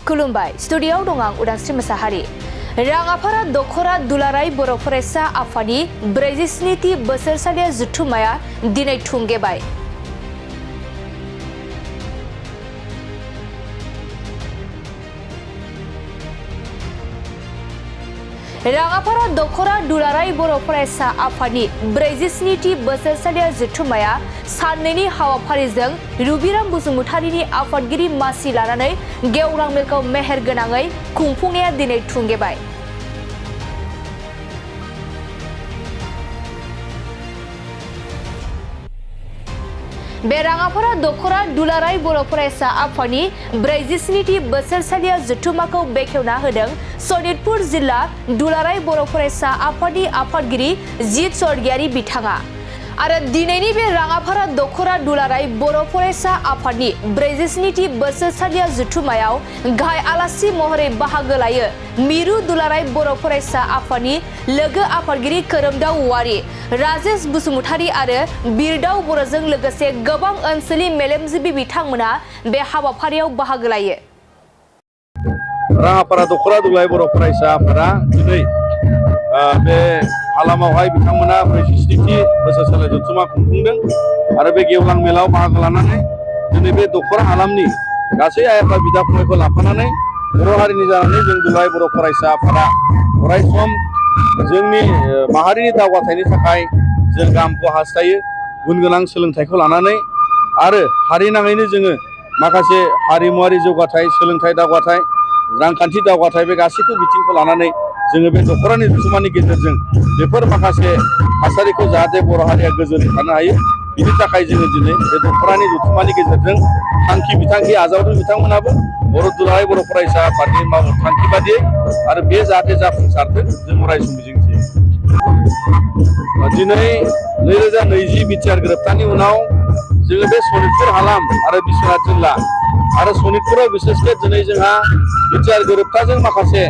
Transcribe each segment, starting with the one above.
खुलुमबाय स्टुडियोआव दं आं उदांस्रि मोसाहारि। राङापारा दखरा दुलाराय बर' फरायसा आफादनि 47थि बोसोरसालिया जथुम्माया दिनै थुंगेबाय। राङापारा दखरा दुलाराय बर' फरायसा आफादनि 47थि बोसोरसालिया जथुम्माया साननैनि हाबाफारिजों रुबिराम बसुमतारीनि आफादगिरि मासि लानानै गेवलां मेलखौ मेहेर गोनाङै खुंफुंनाया दिनै थुंगेबाय। बे राङापारा दखरा दुलाराय बर' फरायसा आफादनि 47थि बोसोरसालिया जथुम्माखौ बेखेवना होदों सनितपुर जिल्ला दुलाराय बर' फरायसा आफादनि आफादगिरि जित स्वर्गियारि बिथाङा। आरो दिनैनि बे राङापारा दखरा दुलाराय बर' फरायसा आफादनि 47थि बोसोरसालिया जथुम्मायाव गाहाय आलासि महरै बाहागो लायो मिरु दुलाराय बर' फरायसा आफादनि लोगो आफादगिरि खोरोमदाव औवारी, राजेश बसुमतारी आरो बिरदाव बर'जों लोगोसे गोबां ओनसोलनि मेलेमजिबि बिथांमोना बे हाबाफारियाव बाहागो लायो। राङापारा दखरा दुलाराय बर' फरायसा आफादा दिनै बे हालामावहाय बिथांमोना 47थि बोसोरसालिया जथुम्मा खुंफुंदों आरो बे गेवलां मेलाव बाहागो लानानै दिनै बे दखरा हालामनि गासै आइ आफा बिदा फंबायखौ लाफानानै बर' हारिनि जानानै जों दुलाराय बर' फरायसा आफादा अरायसम जोंनि माहारिनि दावगाथायनि थाखाय जों गाहामखौ हास्थायो, गुन गोनां सोलोंथाइखौ लानानै आरो हारिनाङैनो जोङो माखासे हारिमुवारि जौगाथाय, सोलोंथाइ दावगाथाय, रांखान्थि दावगाथाय बे गासैखौ बिथिंखौ लानानै जोङो बे दखरानि जथुम्मानि गेजेरजों बेफोर माखासे थासारिखौ जाहाथे बर' हारिया गोजोनै थानो हायो बिनि थाखाय जोङो दिनै बे दखरानि जथुम्मानि गेजेरजों थांखि बिथांखि आजावदों बिथांमोनाबो बर' दुलाराय बर' फरायसा आफादनि मावनो थांखि बादियै आरो बे जाहाथे जाफुंसारथों जों अरायसम मिजिंथियो। दिनै 2020 बिटिआर गोरोबथानि उनाव जोङो बे सनितपुर हालाम आरो बिश्वनाथ जिल्ला आरो सनितपुराव बिसेसके दिनै जोंहा बिटिआर गोरोबथाजों माखासे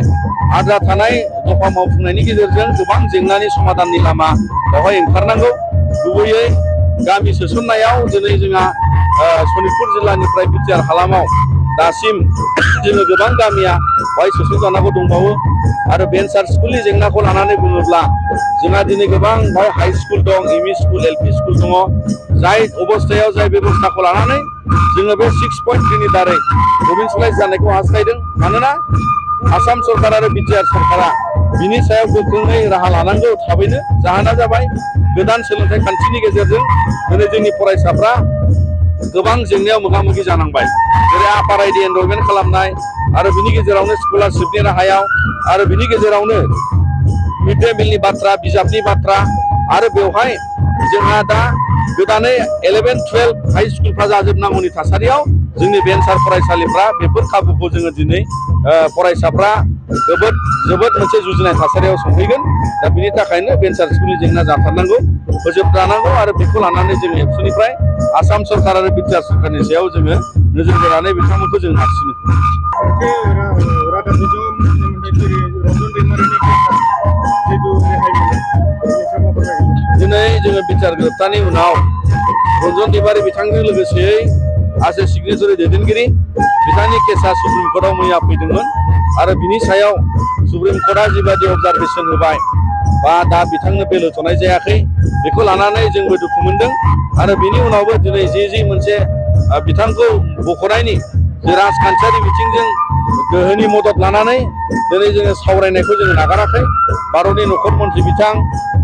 आद्रा थानाय दफा मावफुंनायनि गेजेरजों गोबां जेंनानि समाधाननि लामा बेवहाय ओंखारनांगौ। गुबैयै गामि सोसननायाव दिनै जोंहा सनितपुर जिल्लानिफ्राय बिटिआर हालामाव दासिम जोङो गोबां गामिया बेवहाय सोसनजानांगौ दंबावो आरो भेन्सार स्कुलनि जेंनाखौ लानानै बुङोब्ला जोंहा दिनै गोबां बेवहाय हाइ स्कुल दं, एमइ स्कुल, एलपि स्कुल दङ, जाय अबस्थायाव जाय बेबस्थाखौ लानानै जोङो बे 6.3 नि दारै प्रभिन्सियेलाइज जानायखौ हास्थायदों। मानोना आसाम सरकार आरो बिटिआर सरकारा बिनि सायाव गोख्रोङै राहा लानांगौ थाबैनो। जाहोना जाबाय गोदान सोलोंथाइ खान्थिनि गेजेरजों दिनै जोंनि फरायसाफ्रा गोबां जेंनायाव मोगा मोगि जानांबाय, जेरै आपार आइडि एनरलमेन्ट खालामनाय आरो बिनि गेजेरावनो स्कलारशिपनि राहायाव आरो बिनि गेजेरावनो मिड डे मिलनि बाथ्रा, बिजाबनि बाथ्रा आरो बेवहाय जोंहा दा गोदानै 11-12 हाइ स्कुलफ्रा जाजोबनांगौनि थासारियाव जोंनि भेन्सार फरायसालिफ्रा बेफोर खाबुखौ जोङो दिनै फरायसाफ्रा जोबोद मोनसे जुजिनाय थासारियाव सौहैगोन। दा बिनि थाखायनो भेन्सार स्कुलनि जेंना जाथारनांगौ, फोजोबजानांगौ आरो बेखौ लानानै जोङो एबसुनिफ्राय आसाम सरकार आरो बिटिआर सरकारनि सायाव जोङो नोजोर बोनानै बिथांमोनखौ जों नारसिनो। दिनै जोङो बिटिआर गोरोबथानि उनाव रन्जन दैमारि बिथांजों लोगोसेयै आसे सिगनेचरि दैदेनगिरि बिथांनि केसा सुप्रिम कर्टआव मैया फैदोंमोन आरो बिनि सायाव सुप्रिम कर्टआ जिबायदि अबजारभेसन होबाय बा दा बिथांनो बेल होथ'नाय जायाखै बेखौ लानानै जोंबो दुखु मोनदों आरो बिनि उनावबो दिनै जि मोनसे बिथांखौ बख'नायनि जे राजखान्थियारि बिथिंजों गोहोनि मदद लानानै दिनै जोङो सावरायनायखौ जोङो नागाराखै। भारतनि नखर मन्त्रि बिथां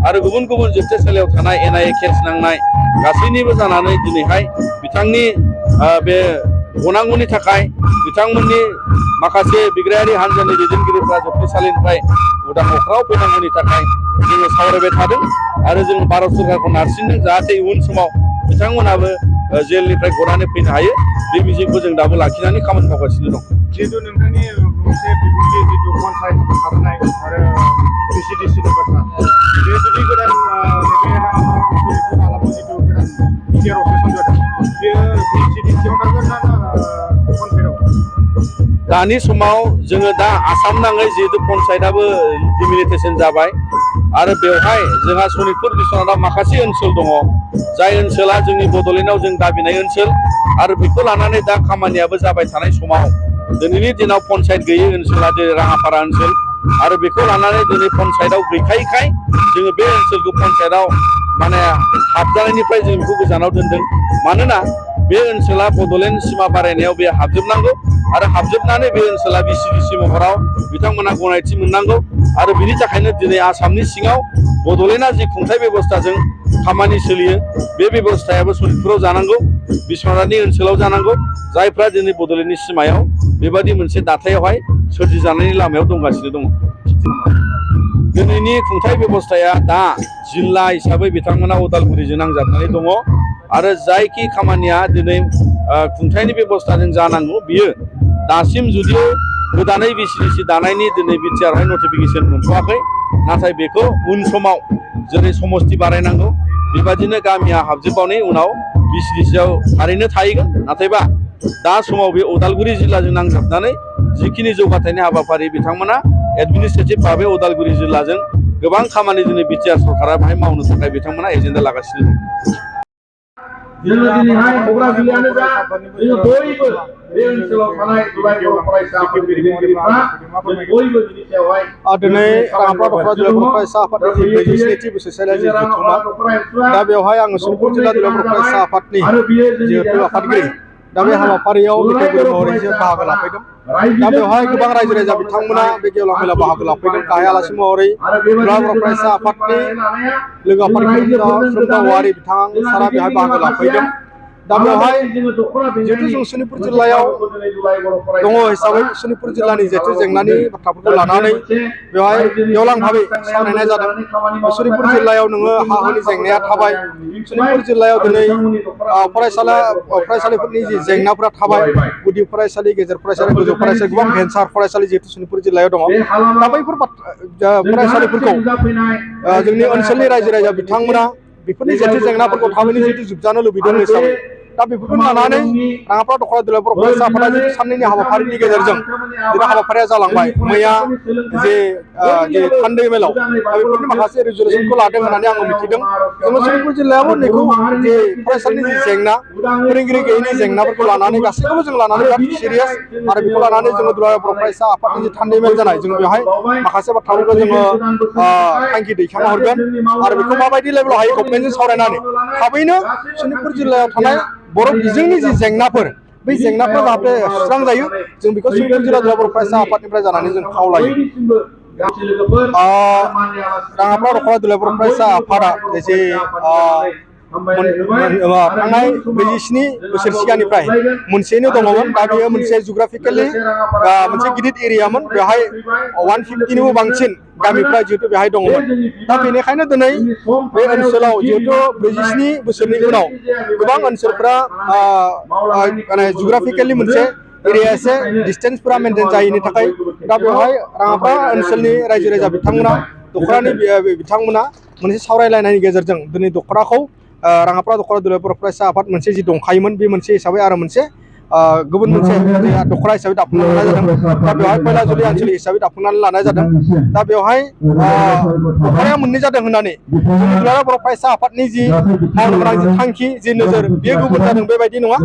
आरो गुबुन गुबुन जोबथेसालियाव थानाय एनआइए केस नांनाय गासैनिबो जानानै दिनैहाय बिथांनि बे गनांगौनि थाखाय बिथांमोननि माखासे बिग्रायारि हान्जानि दैदेनगिरिफ्रा जोबथेसालिनिफ्राय उदां अख्राङाव फैनांगौनि थाखाय जोङो सावरायबाय थादों आरो जों भारत सरकारखौ नारसिनदों जाहाथे इयुन समाव बिथांमोनाबो जेलनिफ्राय गनानै फैनो हायो। बे मिजिंखौ जों दाबो लाखिनानै खामानि मावगासिनो दं। जिहेतु नोंथांनि मोनसे बिबुंथि जितु पन्सायत हाबनाय आरो भिसिडिसिनि बाथ्रा बे जुदि गोदान नैबे हालामाव जितु गोदान बिटिआर सेसन जादों बेयो भिसिडिसियाव थागोन ना पन्सायतआव? दानि समाव जोङो दा आसाम नाङै जिहेतु पन्सायतआबो डिमिलिटेसन जाबाय आरो बेवहाय जोंहा सनितपुर बिश्वनाथाव माखासे ओनसोल दङ जाय ओनसोला जोंनि बड'लेण्डआव जों दाबिनाय ओनसोल आरो बेखौ लानानै दा खामानियाबो जाबाय थानाय समाव दिनैनि दिनाव पन्सायत गैयै ओनसोला जेरै राङापारा ओनसोल आरो बेखौ लानानै दिनै पन्सायतआव गैखायैखाय जोङो बे ओनसोलखौ पन्सायतआव माने हाबजानायनिफ्राय जों बेखौ गोजानाव दोनदों मानोना बे ओनसोला बड'लेण्ड सिमा बारायनायाव बे हाबजोबनांगौ आरो हाबजोबनानै बे ओनसोला बिसिडिसि महराव बिथांमोना गनायथि मोननांगौ आरो बिनि थाखायनो दिनै आसामनि सिङाव बड'लेण्डआ जि खुंथाय बेबस्थाजों खामानि सोलियो बे बेबस्थायाबो सनितपुराव जानांगौ बिश्वनाथनि ओनसोलाव जानांगौ जायफ्रा दिनै बड'लेण्डनि सिमायाव बेबादि मोनसे दाथायावहाय सोरजिजानायनि लामायाव दंगासिनो दङ दिनैनि खुंथाय बेबस्थाया दा जिल्ला हिसाबै बिथांमोना उदालगुरिजों नांजाबनानै दङ आरो जायखि खामानिया दिनै खुंथायनि बेबस्थाजों जानांगौ बियो दासिम जुदिও गोदानै बिसिडिसि दानायनि दिनै बिटिआरआवहाय नटिफिकेसन मोनथ'वाखै नाथाय बेखौ उन समाव जेरै समस्ति बारायनांगौ बेबादिनो गामिया हाबजोबनायनि उनाव बिसिडिसिआव थारैनो थाहैगोन नाथायबा दा समाव बे उदालगुरि जिल्लाजों नांजाबनानै जिखिनि जौगाथायनि हाबाफारि बिथांमोना एडमिनिस्ट्रेटिभ भाबै उदालगुरि जिल्लाजों गोबां खामानि दिनै बिटिआर सरकारा बेहाय मावनो थाखाय बिथांमोना एजेन्डा लागासिनो दं जोङो दिनैहाय क'क्राझारियानो जा जोङो बयबो बे ओनसोलाव थानाय दुलाराय बर' फरायसा आफादनि दैदेनगिरिफ्रा बयबो बिनि सायावहाय दिनै राङापारा दख'रा जिल्ला बर' फरायसा आफादनि 42थि बोसोरसालिया जि जथुमा दा बेवहाय आङो सनितपुर जिल्ला बर' फरायसा आफादनि जिहेतु आफादगिरि दा बे हाबाफारियाव बिथांगिरि महरै जों बाहागो लाफैदों दा बेवहाय गोबां रायजो राजा बिथांमोना बे गेवलां मेलायाव बाहागो लाफैदों गाहाय आलासि महरै दुलाराय बर' फरायसा आफादनि लोगो आफादगिरि सुमदाव औवारि बिथां सारा बेवहाय बाहागो लाफैदों दा बेवहाय जिहेतु जों सनितपुर जिल्लायाव दङ हिसाबै सनितपुर जिल्लानि जिहेतु जेंनानि बाथ्राफोरखौ लानानै बेवहाय गेवलां भाबै सावरायनाय जादों सनितपुर जिल्लायाव नोङो हा हुनि जेंनाया थाबाय सनितपुर जिल्लायाव दिनै फरायसालिफोरनि जि जेंनाफोरा थाबाय गुदि फरायसालि गेजेर फरायसालि गोजौ फरायसालि गोबां भेन्सार फरायसालि जिहेतु सनितपुर जिल्लायाव दङ दा बैफोर फरायसालिफोरखौ जोंनि ओनसोलनि रायजो राजा बिथांमोना बेफोरनि जिहेतु जेंनाफोरखौ थाबैनो जिहेतु जोबजानो लुबैदों हिसाबै दा बेफोरखौ लानानै राङापारा दख'रा जिल्ला बर' फरायसा आफादा जिहेतु साननैनि हाबाफारिनि गेजेरजों जिहेतु हाबाफारिया जालांबाय मैया जे थान्दै मेलाव दा बेफोरनि माखासे रिजुलेसनखौ लादों होननानै आङो मिथिदों जोङो सनितपुर जिल्लायावबो नैखौ जे फरायसालिनि जि जेंना फोरोंगिरि गैयैनि जेंनाफोरखौ लानानै गासैखौबो जों लानानै बिराद सिरियास आरो बेखौ लानानै जोङो दुलाराय बर' फरायसा आफादनि जि थान्दै मेल जानाय जों बेवहाय माखासे बाथ्राफोरखौ जोङो थांखि दैखांना हरगोन आरो बेखौ माबायदि लेभेलाव हायो गभर्नमेन्टजों सावरायनानै थाबैनो सनितपुर जिल्लायाव थानाय बर' बिजोंनि जि जेंनाफोर बै जेंनाफोरा जाहाथे सुस्रांजायो जों बेखौ सनितपुर जिल्ला बर' फरायसा आफादनिफ्राय जानानै जों खावलायो राङापारा दख'रा जिल्ला बर' फरायसा आफादा जे थांनाय 47 बोसोर सिगांनिफ्राय मोनसेनो दङमोन दा बेयो मोनसे जुग्राफिकेलि मोनसे गिदिर एरियामोन बेवहाय 150निबो बांसिन गामिफ्रा जिहेतु बेहाय दङमोन दा बेनिखायनो दिनै बे ओनसोलाव जिहेतु 47 बोसोरनि उनाव गोबां ओनसोलफ्रा माने जुग्राफिकेलि मोनसे एरिया एसे डिस्टेन्सफोरा मेनटेन जायैनि थाखाय दा बेवहाय राङापारा ओनसोलनि रायजो राजा बिथांमोना दख'रानि बिथांमोना मोनसे सावरायलायनायनि गेजेरजों दिनै दख'राखौ राङापारा दख'रा जिल्ला बर' फरायसा आफाद मोनसे जि दंखायोमोन बे मोनसे हिसाबै आरो मोनसे गुबुन मोनसे दख'रा हिसाबै दाफुंनानै लानाय जादों दा बेवहाय पैलाजुलि आनसलिक हिसाबै दाफुंनानै लानाय जादों दा बेवहाय दख'राया मोननै जादों होननानै जोंनि दुलाराय बर' फरायसा आफादनि जि मावनो गोनां जि थांखि जि नोजोर बेयो गुबुन जादों बेबायदि नङा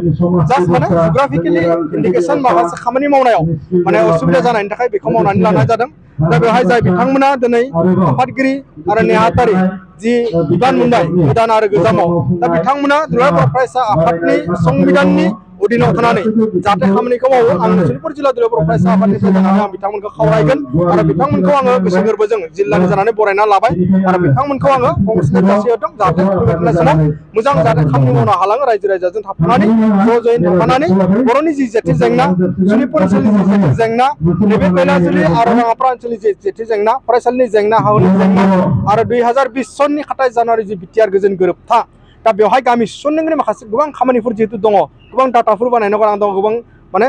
जास्ट माने जुग्राफिकेलि इन्डिकेसन माखासे खामानि मावनायाव माने असुबिदा जानायनि थाखाय बेखौ मावनानै लानाय जादों दा बेवहाय जाय बिथांमोना दिनै आफादगिरि आरो नेहाथारि जि बिबान मोनबाय गोदान आरो गोजामाव दा बिथांमोना दुलाराय बर' फरायसा आफादनि संबिधाननि अधीनाव थानानै जाहाथे खामानिखौ मावो आं सनितपुर जिल्ला बर' फरायसा आफादनिफ्राय जानानै आं बिथांमोनखौ खावलायगोन आरो बिथांमोनखौ आङो गोसो गोरबोजों जिल्लानि जानानै बरायना लाबाय आरो बिथांमोनखौ आङो कंग्रेसनि जासि होदों जाहाथे फैबाय समाव मोजां जाहाथे खामानि मावनो हालाङो रायजो राजाजों थाफानानै ज'ज'यै थाफानानै बर'नि जि जेथि जेंना सनितपुर ओनसोलनि जि जेथि जेंना नैबे पैलाजुलि आरो राङापारा ओनसोलनि जि जेथि जेंना फरायसालिनि जेंना हानि जेंना आरो 2020 सननि 27 जानुवारि जि बिटिआर गोजोन गोरोबथा दा बेवहाय गामि सुसन्नायनि माखासे गोबां खामानिफोर जिहेतु दङ गोबां डाटाफोर बानायनो गोनां दङ गोबां माने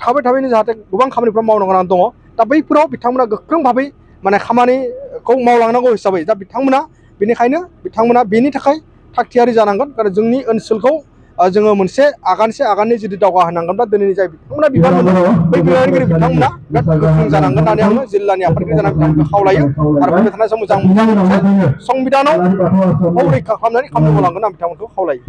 थाबैनो जाहाथे गोबां खामानिफोर मावनो गोनां दङ दा बैफोराव बिथांमोना गोख्रों भाबै माने खामानिखौ मावलांनांगौ हिसाबै दा बिथांमोना बेनिखायनो बिथांमोना बेनि थाखाय थागथियारि जानांगोन आरो जोंनि ओनसोलखौ जोङो मोनसे आगाननि जुदि दावगा होनांगोनब्ला दिनैनि जाय बिथांमोना बिबान मोनो बै बिबानगिरि बिथांमोना बिराद गोख्रों जानांगोन होननानै आङो जिल्लानि आफादगिरि जानानै बिथांमोनखौ खावलायो आरो फैबाय थानाय समाव मोजां मोनसे संबिधानाव रैखा खालामनानै खामानि मावलांगोन आं बिथांमोनखौ खावलायो।